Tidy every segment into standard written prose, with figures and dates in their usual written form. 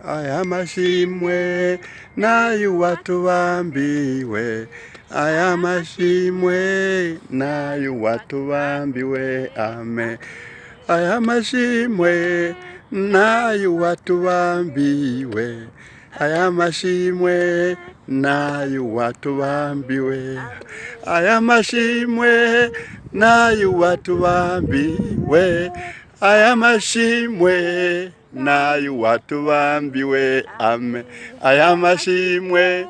aya mashimwe n'ay'uwatubambiwe, aya mashimwe n'ay'uwatubambiwe, amen. Aya mashimwe n'ay'uwatubambiwe, aya mashimwe n'ay'uwatubambiwe, aya mashimwe n'ay'uwatubambiwe, aya mashimwe n'ay'uwatubambiwe, amen. Aya mashimwe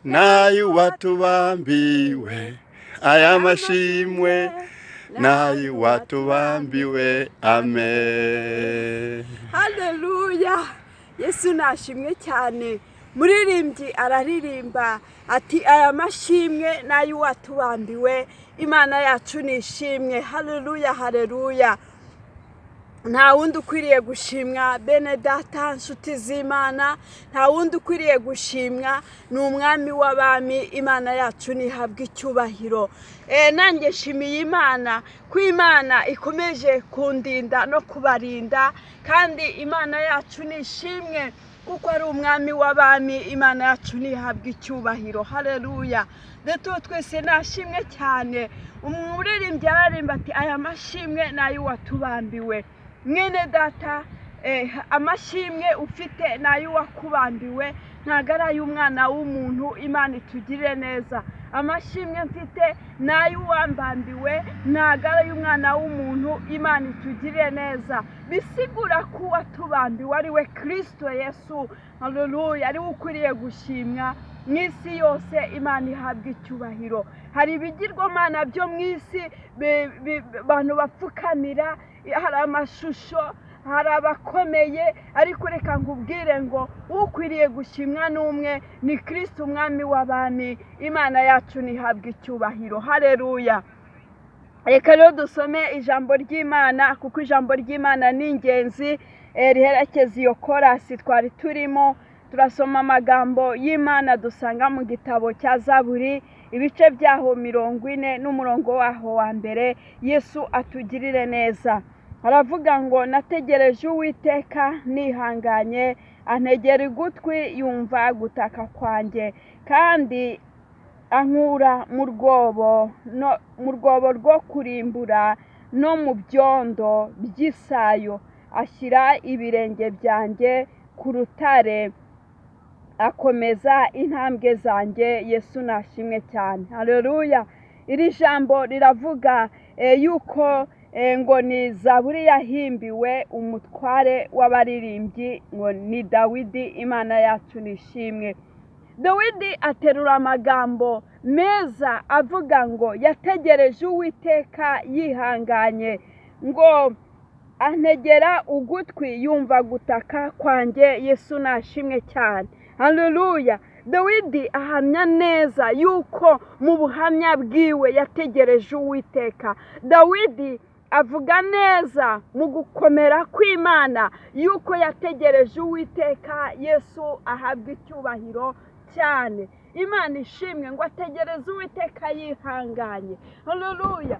n'ay'uwatubambiwe, aya mashimwe n'ay'uwatubambiwe, amen. Haleluya! Yesu nashimwe cyane. Muririmbyi araririmba ati aya mashimwe n'ay'uwatubambiwe, Imana yacu nishimwe. Haleluya, haleluya. Nta wundi ukwiriye gushimwa bene data nshuti z'Imana, nta wundi ukwiriye gushimwa, ni umwami w'abami. Imana yacu nihabwa icyubahiro. Nanjye nshimiye Imana ko Imana ikomeje kundinda no kubarinda, kandi Imana yacu nishimwe kuko ari umwami w'abami. Imana yacu nihabwa icyubahiro. Haleluya. Rero twese nashimwe cyane. Umuririmbyi ararimba ati aya mashimwe n'ay'uwatubambiwe. Mwene data, amashimwe ufite n'ay'uwakubambiwe, ntabwo ari ay'umwana w'umuntu. Imana itugirire neza. Amashimwe mfite n'ay'uwambambiwe, ntabwo ari ay'umwana w'umuntu. Imana itugirire neza. Bisigura ko uwatubambiwe ari we Kristo Yesu. Haleluya, ari we ukwiriye gushimwa mu isi yose. Imana ihabwa icyubahiro. Hari ibigirwamana byo mu isi abantu bapfukamira, hari amashusho, hari abakomeye, ariko reka nkubwire ngo ukwiriye gushimwa n'umwe, ni Kristo umwami w'abami. Imana yacu nihabwa icyubahiro. Haleluya. Reka rero dusome ijambo ry'Imana, kuko ijambo ry'Imana ni ingenzi riherekeza iyo korasi twari turimo. Turasoma amagambo y'Imana dusanga mu gitabo cya Zaburi, ibice byaho 40 n'umurongo waho wa mbere. Yesu atugirire neza. Aravuga ngo nategereje Uwiteka nihanganye, antegera ugutwi yumva gutaka kwanjye, kandi ankura mu rwobo rwo kurimbura no mu byondo by'isayo, ashyira ibirenge byanjye ku rutare, akomeza intambwe zanjye. Yesu nashimwe cyane. Haleluya. Iri jambo riravuga yuko ngo ni Zaburi yahimbiwe umutware w'abaririmbyi, ngo ni Dawidi. Imana yacu nishimwe. Dawidi aterura amagambo meza avuga ngo yategereje Uwiteka yihanganye, ngo antegera ugutwi yumva gutaka kwanjye. Yesu nashimwe cyane. Haleluya. Dawidi ahamya neza yuko mu buhamya bwiwe yategereje Uwiteka. Dawidi avuga neza mu gukomera kw'Imana yuko yategereje Uwiteka. Yesu ahabwa icyubahiro cyane. Imana ishimwe ngo ategereze Uwiteka yihanganye. Haleluya.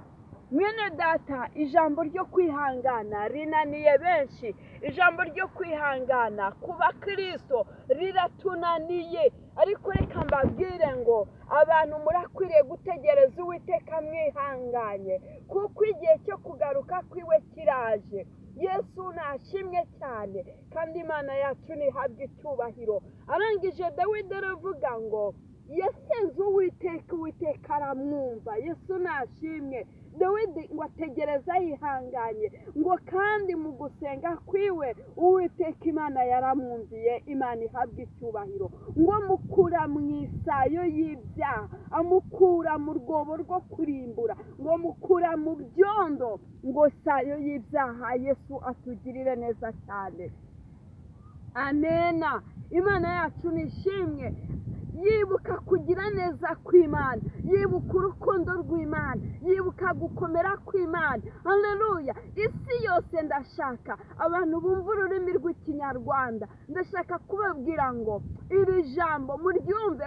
Mwene data, ijambo ryo kwihangana rinaniye benshi. Ijambo ryo kwihangana ku bakristo riratunaniye, ariko reka mbabwire ngo abantu murakwiriye gutegereza Uwiteka mwihanganye, kuko igihe cyo kugaruka kwiwe kiraje. Yesu nashimwe cyane, kandi Imana yacu nihabwa icyubahiro. Arangije Dawidi aravuga ngo yasenze Uwiteka, Uwiteka aramwumva. Yesu nashimwe. Dawidi ngo ategereza yihanganye, ngo kandi mu gusenga kwiwe Uwiteka Imana yaramwumviye. Imana ihabwa icyubahiro. Ngo mukura mu isayo y'ibyaha, amukura mu rwobo rwo kurimbura, ngo mukura mu byondo, ngo sayo y'ibyaha. Yesu atugirire neza cyane. Amena. Imana yacu nishimwe. Yibuka kugira neza kw'Imana, yibuka urukundo rw'Imana, yibuka gukomera kw'Imana. Haleluya. Isi yose ndashaka abantu bumva ururimi rw'Ikinyarwanda, ndashaka kubabwira ngo iri jambo muryumve,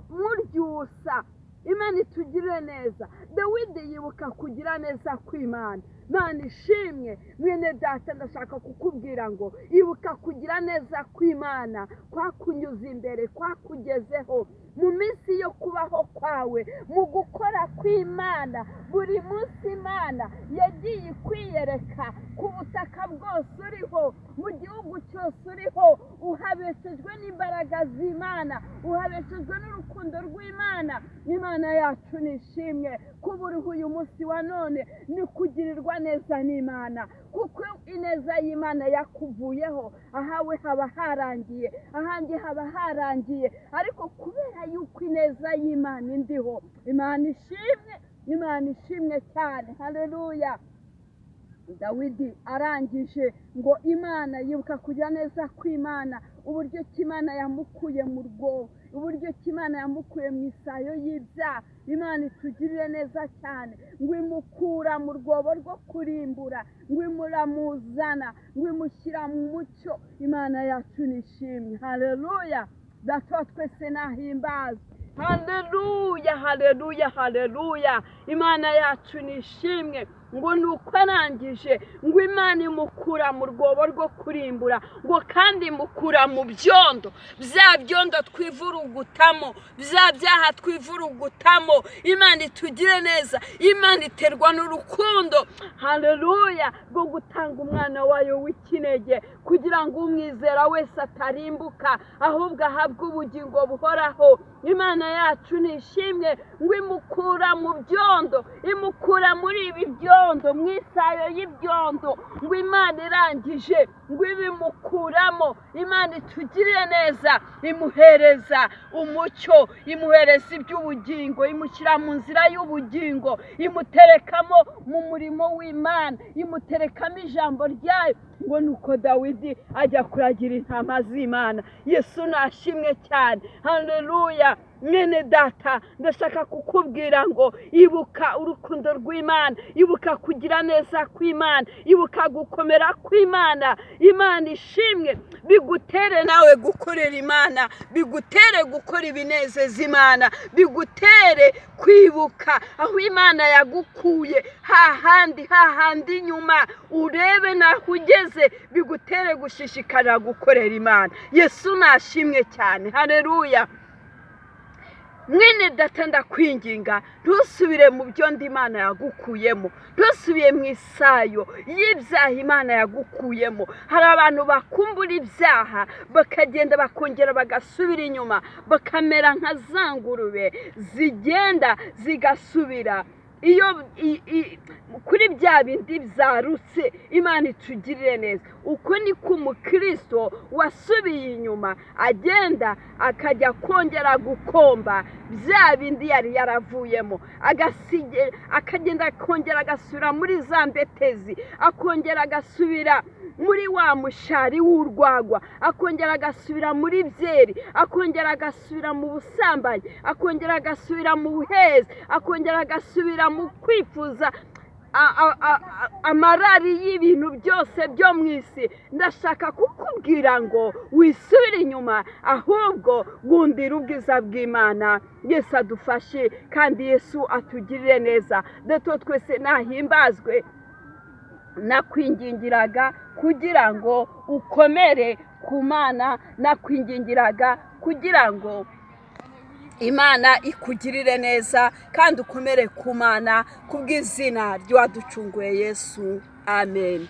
muryusa. Imana itugirire neza. Dawidi yibuka kugira neza kw'Imana. Imana ishimwe. Mwene data ndashaka kukubwira ngo ibuka kugira neza kw'Imana kwakunyuza imbere, kwakugezeho mu minsi yo kubaho kwawe, mu gukora kw'Imana. Buri munsi Imana yagiye kwiyereka ku butaka bwose uriho, mu gihugu cyose uriho, uhabeshejwe n'imbaraga z'Imana, uhabeshejwe n'urukundo rw'Imana. Imana yacu nishimwe. Kuba uriho uyu munsi wa none ni kugirirwa neza n'Imana, kuko ineza y'Imana yakuvuyeho. Ahawe haba harangiye, ahandi haba harangiye, ariko kubera yuko ineza y'Imana indiho, Imana ishimwe, Imana ishimwe cyane. Haleluya. Dawidi arangije ngo Imana yibuka kugira neza kw'Imana, uburyo ki Imana yamukuye mu rwobo, uburyo ki Imana yamukuye mu isayo y'ibyaha. Imana itugirire neza cyane, ngo imukura mu rwobo rwo kurimbura, ngo imuramuzana, ngo imushyira mu mucyo. Imana yacu nishimwe. Haleluya. Data twese nahimbazwe. Haleluya, haleluya, haleluya. Imana yacu nishimwe. Ngo nuko arangije ngo Imana imukura mu rwobo rwo kurimbura, ngo kandi imukura mu byondo, bya byondo twivurugutamo, bya byaha twivurugutamo. Imana itugire neza. Imana iterwa n'urukundo, haleluya, rwo gutanga umwana wayo w'ikinege, kugira ngo umwizera wese atarimbuka, ahubwo ahabwe ubugingo buhoraho. Imana yacu nishimwe. Ngo imukura mu byondo, imukura muri ibi byondo, mu isayo y'ibyondo. Ngo Imana irangije ngo ibimukuramo. Imana itugirire neza, imuhereza umucyo, imuhereza iby'ubugingo, imushyira mu nzira y'ubugingo, imuterekamo mu murimo w'Imana, imuterekamo ijambo ryayo. Ngo nuko Dawidi ajya kuragira intama z'Imana. Yesu nashimwe cyane. Haleluya. Mwene data ndashaka kukubwira ngo ibuka urukundo rw'Imana, ibuka kugira neza kw'Imana, ibuka gukomera kw'Imana. Imana ishimwe. Bigutere nawe gukorera Imana, bigutere gukora ibinezeza Imana, bigutere kwibuka aho Imana yagukuye, hahandi nyuma urebe naho ugeze, bigutere gushishikarira gukorera Imana. Yesu nashimwe cyane. Haleluya. Mwene data ndakwinginga, ntusubire mu byo Imana yagukuyemo, ntusubire mu isayo y'ibyaha Imana yagukuyemo. Hari abantu bakumbura ibyaha bakagenda bakongera bagasubira inyuma, bakamera nka za ngurube zigenda zigasubira iyo kuri bya bindi byarutse. Imana itugirire neza. Uko niko umukristo wasubiye inyuma agenda akajya kongera gukomba bya bindi yari yaravuyemo, akagenda akongera agasubira muri za mbetezi, akongera agasubira muri wa mushari w'urwagwa, akongera agasubira muri byeri, akongera agasubira mu busambanyi, akongera agasubira mu buhezi, akongera agasubira mu kwifuza amarari y'ibintu byose byo mu isi. Ndashaka kukubwira ngo wisubire inyuma, ahubwo gundira ubwiza bw'Imana. Yesu adufashe kandi Yesu atugirire neza. Data twese nahimbazwe. Nakwingingiraga kugira ngo ukomere ku Mana, nakwingingiraga kugira ngo Imana ikugirire neza kandi ukomere ku Mana, kubw'izina ry'uwaducunguye Yesu. Amen.